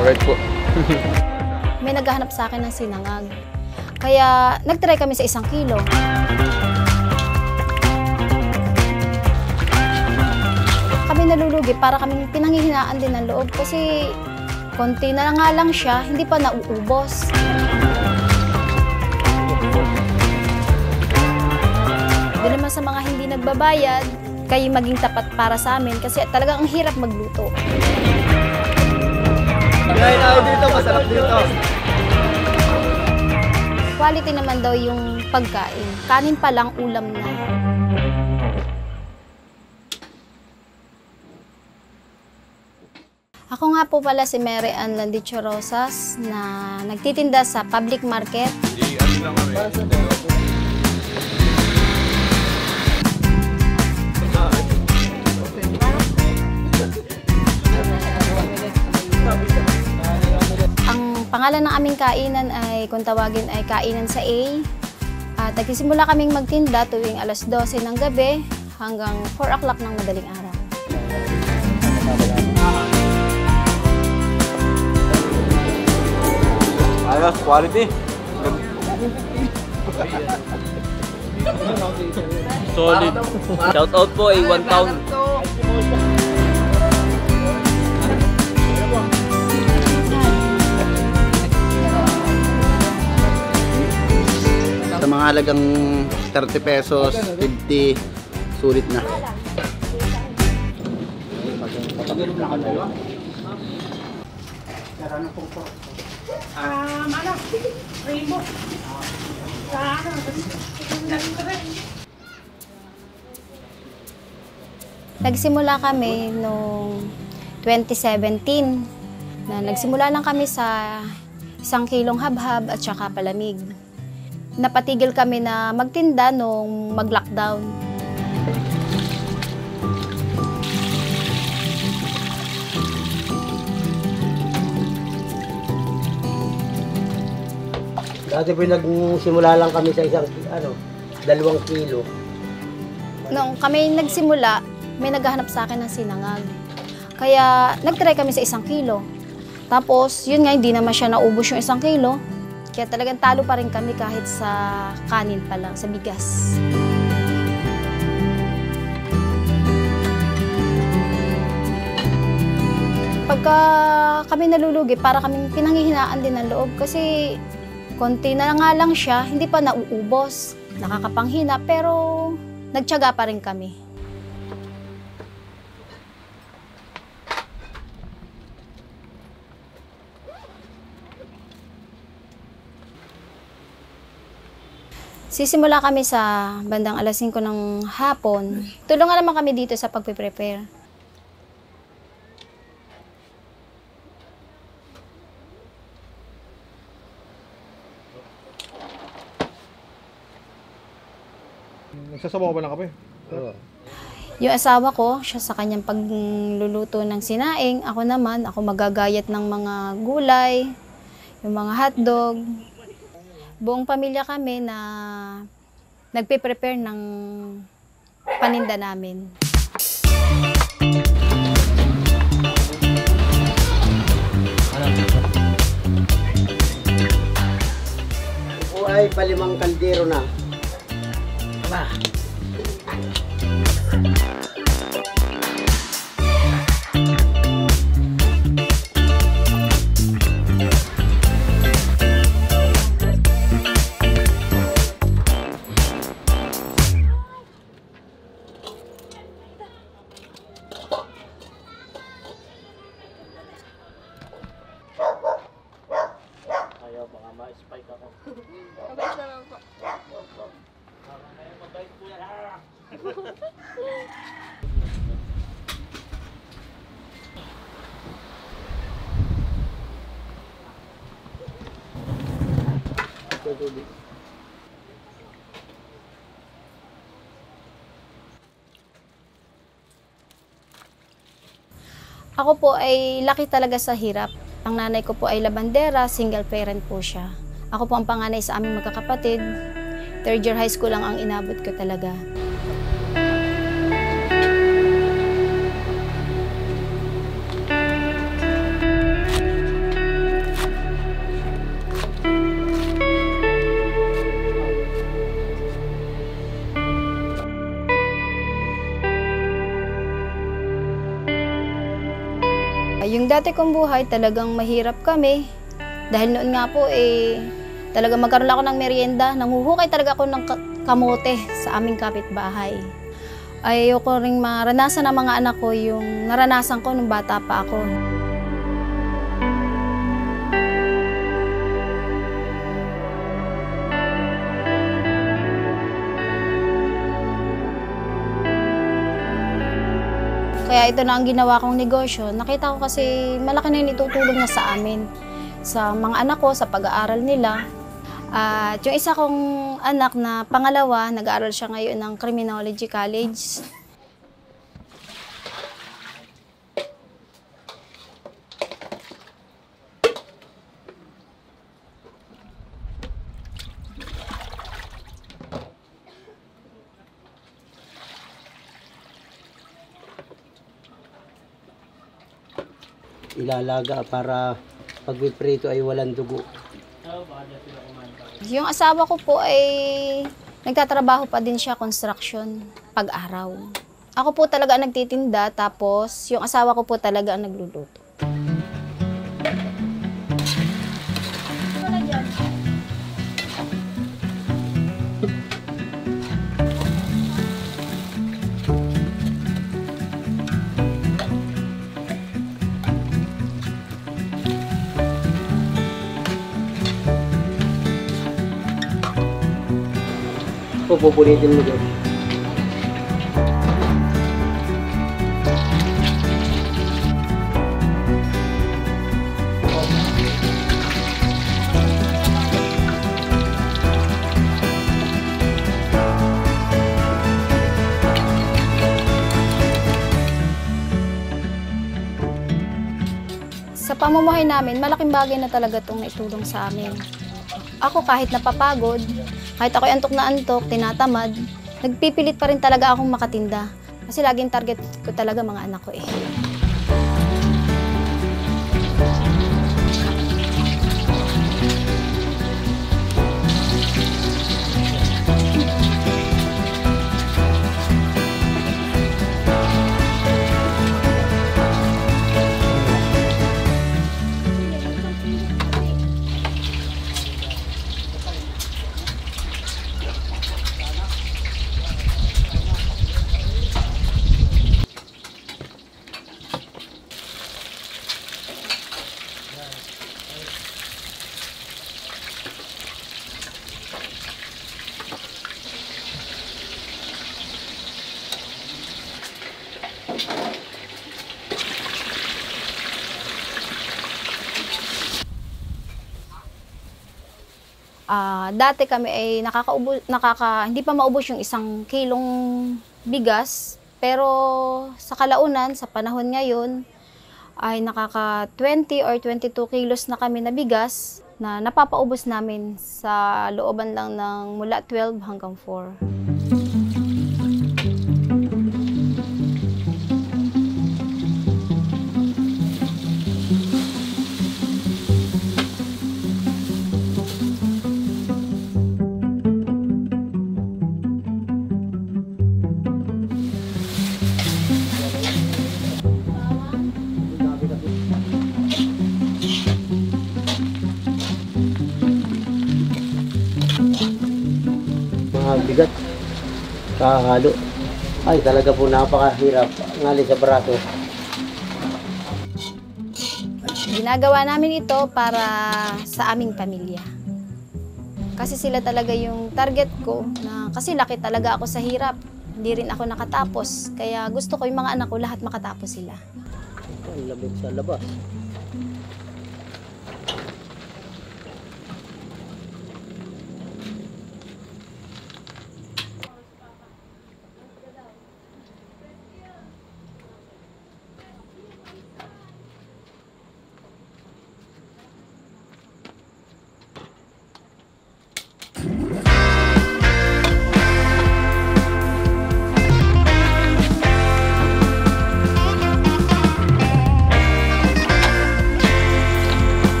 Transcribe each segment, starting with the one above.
Alright po. May naghahanap sa akin ng sinangag. Kaya nag-try kami sa 1 kilo. Kami nalulugi para kami pinanghihinaan din ng loob kasi konti na nga lang siya, hindi pa nauubos. Doon naman sa mga hindi nagbabayad, kayo maging tapat para sa amin kasi talagang ang hirap magluto. Kain tayo dito, masarap dito. Quality naman daw yung pagkain. Kanin pa lang, ulam na. Ako nga po pala si Mary Ann Landicho Rosas na nagtitinda sa public market. Ang pangalan ng aming kainan ay, kung tawagin ay Kainan sa A. At nagsisimula kaming magtinda tuwing alas 12 ng gabi hanggang 4 o'clock ng madaling araw. Ayos, quality. Solid. Shout out po ay 1 pound. Sa mga halagang 30 pesos, 50, sulit na. Rainbow. Nagsimula kami noong 2017 na nagsimula lang kami sa 1 kilong habhab at saka palamig. Napatigil kami na magtinda nung mag-lockdown. Dati po nagsimula lang kami sa 2 kilo. Nung kami nagsimula, may naghahanap sa akin ng sinangag. Kaya nag-try kami sa 1 kilo. Tapos, yun nga, hindi naman siya naubos yung 1 kilo. Kaya talagang talo pa rin kami kahit sa kanin pa lang, sa bigas. Pagka kami nalulugi, para kami pinanghihinaan din ng loob kasi konti na nga lang siya, hindi pa nauubos. Nakakapanghina, pero nagtiyaga pa rin kami. Sisimula kami sa bandang alas 5 ng hapon. Tulungan naman kami dito sa pagpe-prepare. Nagsasabaw ba ng kape? Oo. Yung asawa ko, siya sa kanyang pagluluto ng sinaing. Ako naman, ako magagayat ng mga gulay, yung mga hotdog. Buong pamilya kami na nagpe-prepare ng paninda namin. Ito ay pa5 kaldero na. Aba. Ayaw, baka ma-spike ako. Mabait naman po. Mabait po yan. Ako po ay laki talaga sa hirap. Ang nanay ko po ay labandera, single parent po siya. Ako po ang panganay sa aming magkakapatid. 3rd year high school lang ang inabot ko talaga. Yung dati kong buhay, talagang mahirap kami. Dahil noon nga po, talagang magkaroon ako ng merienda. Nanguhukay talaga ako ng kamote sa aming kapitbahay. Ayoko ring maranasan ng mga anak ko yung naranasan ko nung bata pa ako. Kaya ito na ang ginawa kong negosyo. Nakita ko kasi malaki na yung itutulong niya sa amin. Sa mga anak ko, sa pag-aaral nila. At yung isa kong anak na pangalawa, nag-aaral siya ngayon ng Criminology College. Ilalaga para pag prito ay walang dugo. Yung asawa ko po ay nagtatrabaho pa din siya construction pag-araw. Ako po talaga ang nagtitinda, tapos yung asawa ko po talaga ang nagluluto. Pupulitin mo doon. Sa pamumuhay namin, malaking bagay na talaga itong naitulong sa amin. Ako kahit napapagod, kahit ako'y antok na antok, tinatamad, nagpipilit pa rin talaga akong makatinda. Kasi laging target ko talaga mga anak ko . Dati kami ay hindi pa maubos yung 1 kilong bigas. Pero sa kalaunan, sa panahon ngayon, ay nakaka 20 or 22 kilos na kami na bigas na napapaubos namin sa looban lang ng mula 12 hanggang 4. Bigat, kakahalo. Ay, talaga po napakahirap ngali sa braso. Ginagawa namin ito para sa aming pamilya. Kasi sila talaga yung target ko, na kasi laki talaga ako sa hirap. Hindi rin ako nakatapos. Kaya gusto ko yung mga anak ko lahat makatapos sila. Ang lamig sa labas.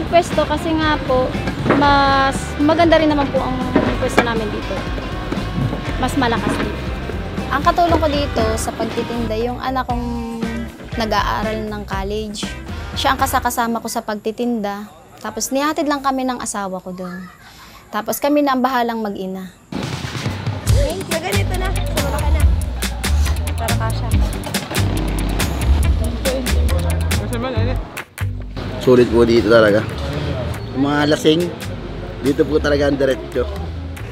nagpwesto kasi nga po, mas maganda rin naman po ang pwesto namin dito. Mas malakas dito. Ang katulong ko dito sa pagtitinda, yung anak kong nag-aaral ng college. Siya ang kasama ko sa pagtitinda. Tapos nihatid lang kami ng asawa ko doon. Tapos kami na ang bahalang mag-ina. Ganito na. Sumula ka na. Para kasha. Sulit po dito talaga. Yung mga lasing, dito po talaga ang diretso.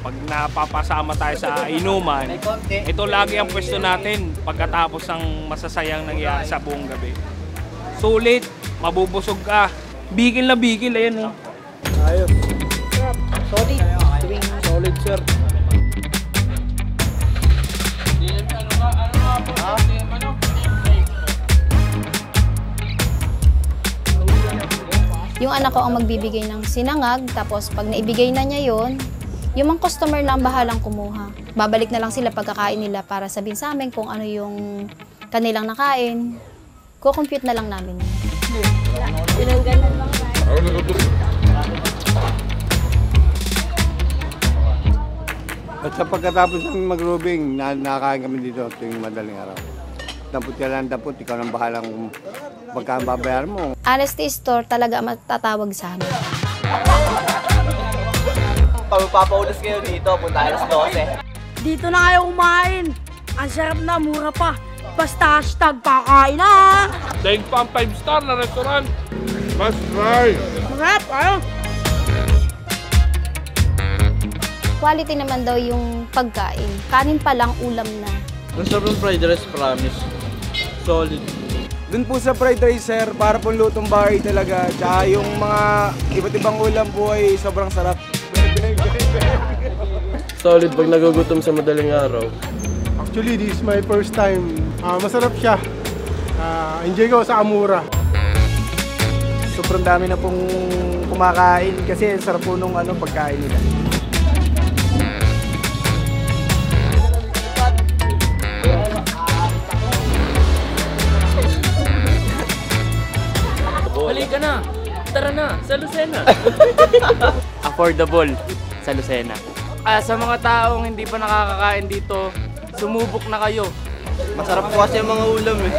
Pag napapasama tayo sa inuman, ito lagi ang pwesto natin pagkatapos ng masasayang nangyari sa buong gabi. Sulit, mabubusog ka. Bigil na bigil, ayan oh. Ayos. Solid. Solid, sir. Yung anak ko ang magbibigay ng sinangag, tapos pag naibigay na niya yon, yung mga customer na ang bahalang kumuha. Babalik na lang sila pagkakain nila para sabihin sa amin kung ano yung kanilang nakain. Kukompute na lang namin. Pinanggalan lang tayo. At sa pagkatapos ng mag-rubing, nakakain kami dito tuwing madaling araw. Dampot ka lang, dampot, ikaw nang bahalang pagkaan babayar mo. Honesty Store talaga matatawag sa amin. Pag magpapaulas kayo dito, punta kayo sa 12. Dito na kayo kumain. Ang sarap na, mura pa. Basta hashtag kakain na. Daig pa ang 5-star na restaurant. Must try! Marap, ayaw. Quality naman daw yung pagkain. Kanin pa lang, ulam na. Ang sarap ng fried rice, promise. Solid. Doon po sa fried rice, sir, para pong lutong bahay talaga. Tsaka yung mga iba't ibang ulam po ay sobrang sarap. Solid pag nagugutom sa madaling araw. Actually, this is my first time. Masarap siya. Enjoy ko sa Amura. Sobrang dami na pong kumakain kasi sarap po nung pagkain nila. Halika na. Tara na, sa Lucena. Affordable sa Lucena. Sa mga taong hindi pa nakakakain dito, sumubok na kayo. Masarap po kasi yung mga ulam eh.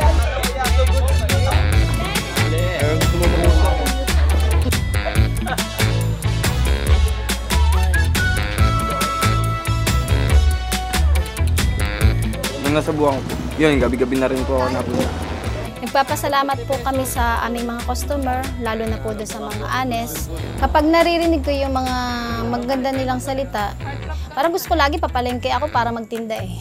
Nung nasa buwan ko, yun, gabi-gabi na rin po ako napunta. Nagpapasalamat po kami sa aming mga customer, lalo na po doon sa mga honest. Kapag naririnig ko yung mga maganda nilang salita, parang gusto ko lagi papalengke ako para magtinda eh.